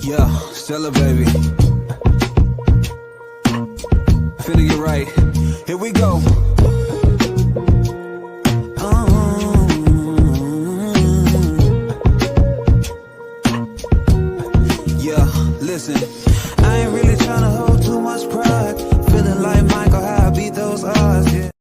Yeah, Stella, baby. Finna get right. Here we go. Yeah, listen. I ain't really trying to hold too much pride. Feeling like Michael, how I beat those odds. Yeah.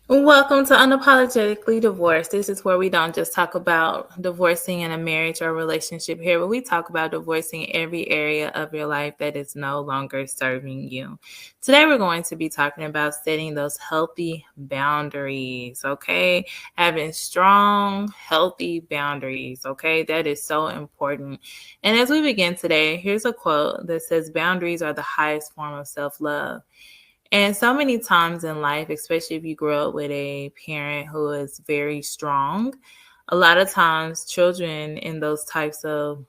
Welcome to Unapologetically Divorced. This is where we don't just talk about divorcing in a marriage or relationship here, but we talk about divorcing every area of your life that is no longer serving you. Today, we're going to be talking about setting those healthy boundaries, okay? Having strong, healthy boundaries, okay? That is so important. And as we begin today, here's a quote that says, "Boundaries are the highest form of self-love." And so many times in life, especially if you grow up with a parent who is very strong, a lot of times children in those types of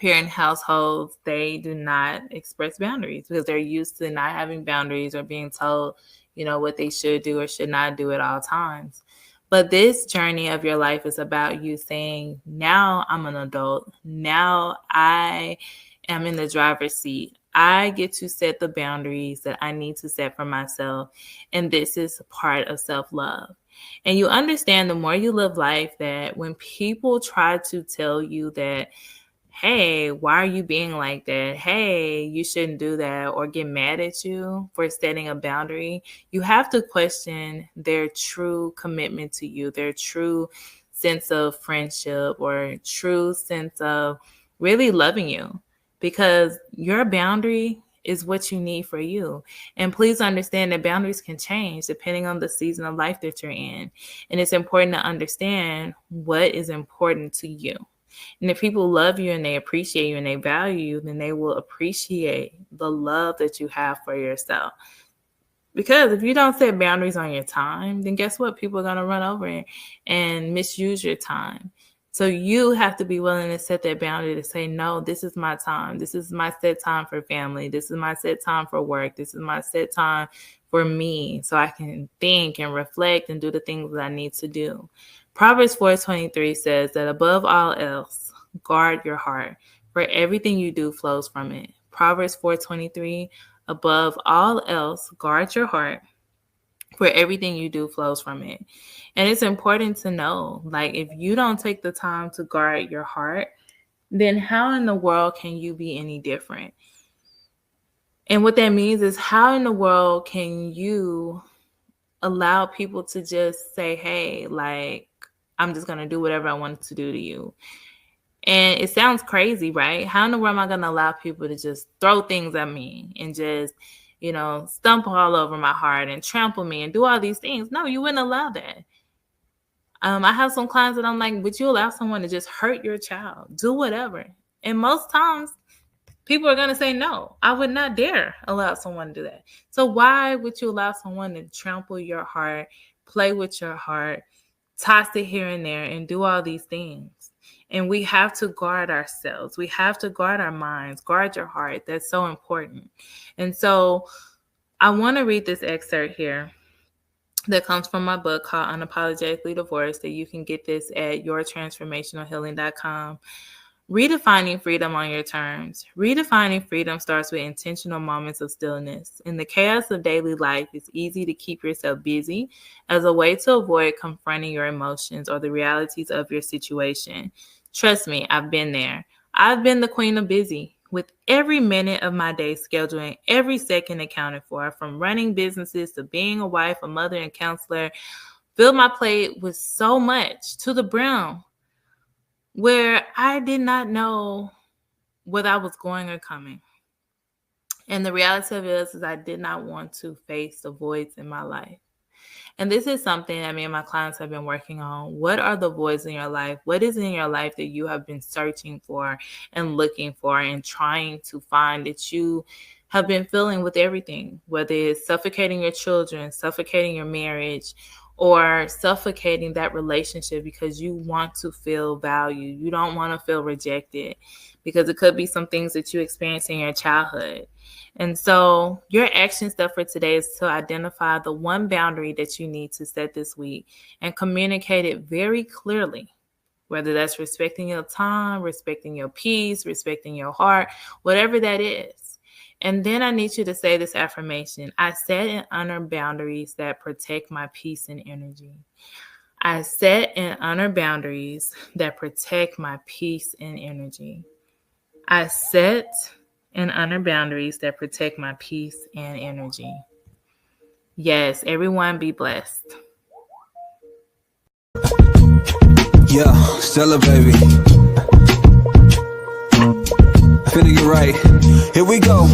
parent households, they do not express boundaries because they're used to not having boundaries or being told, what they should do or should not do at all times. But this journey of your life is about you saying, now I'm an adult. Now I am in the driver's seat. I get to set the boundaries that I need to set for myself. And this is part of self-love. And you understand the more you live life that when people try to tell you that, hey, why are you being like that? Hey, you shouldn't do that, or get mad at you for setting a boundary, you have to question their true commitment to you, their true sense of friendship or true sense of really loving you, because your boundary is what you need for you. And please understand that boundaries can change depending on the season of life that you're in. And it's important to understand what is important to you. And if people love you and they appreciate you and they value you, then they will appreciate the love that you have for yourself. Because if you don't set boundaries on your time, then guess what? People are going to run over and misuse your time. So you have to be willing to set that boundary to say, no, this is my time. This is my set time for family. This is my set time for work. This is my set time for me, so I can think and reflect and do the things that I need to do. Proverbs 4:23 says that above all else, guard your heart, for everything you do flows from it. Proverbs 4:23, above all else, guard your heart, for everything you do flows from it. And it's important to know, like, if you don't take the time to guard your heart, then how in the world can you be any different? And what that means is, how in the world can you allow people to just say, hey, like, I'm just going to do whatever I want to do to you? And it sounds crazy, right? How in the world am I going to allow people to just throw things at me and just, stump all over my heart and trample me and do all these things? No, you wouldn't allow that. I have some clients that I'm like, would you allow someone to just hurt your child? Do whatever. And most times, people are going to say, no, I would not dare allow someone to do that. So why would you allow someone to trample your heart, play with your heart, toss it here and there, and do all these things? And we have to guard ourselves. We have to guard our minds, guard your heart. That's so important. And so I want to read this excerpt here that comes from my book called Unapologetically Divorced, that you can get this at yourtransformationalhealing.com. Redefining freedom on your terms. Redefining freedom starts with intentional moments of stillness. In the chaos of daily life, it's easy to keep yourself busy as a way to avoid confronting your emotions or the realities of your situation. Trust me, I've been there. I've been the queen of busy, with every minute of my day scheduling, every second accounted for, from running businesses to being a wife, a mother, and counselor. Filled my plate with so much to the brim, where I did not know whether I was going or coming. And the reality of it is I did not want to face the voids in my life. And this is something that me and my clients have been working on. What are the voids in your life? What is in your life that you have been searching for and looking for and trying to find, that you have been feeling with everything, whether it's suffocating your children, suffocating your marriage, or suffocating that relationship because you want to feel valued. You don't want to feel rejected, because it could be some things that you experienced in your childhood. And so your action step for today is to identify the one boundary that you need to set this week and communicate it very clearly. whether that's respecting your time, respecting your peace, respecting your heart, whatever that is. And then I need you to say this affirmation: I set and honor boundaries that protect my peace and energy. I set and honor boundaries that protect my peace and energy. I set and honor boundaries that protect my peace and energy. Yes, everyone be blessed. Yeah, Stella, baby. Finna get right. Here we go.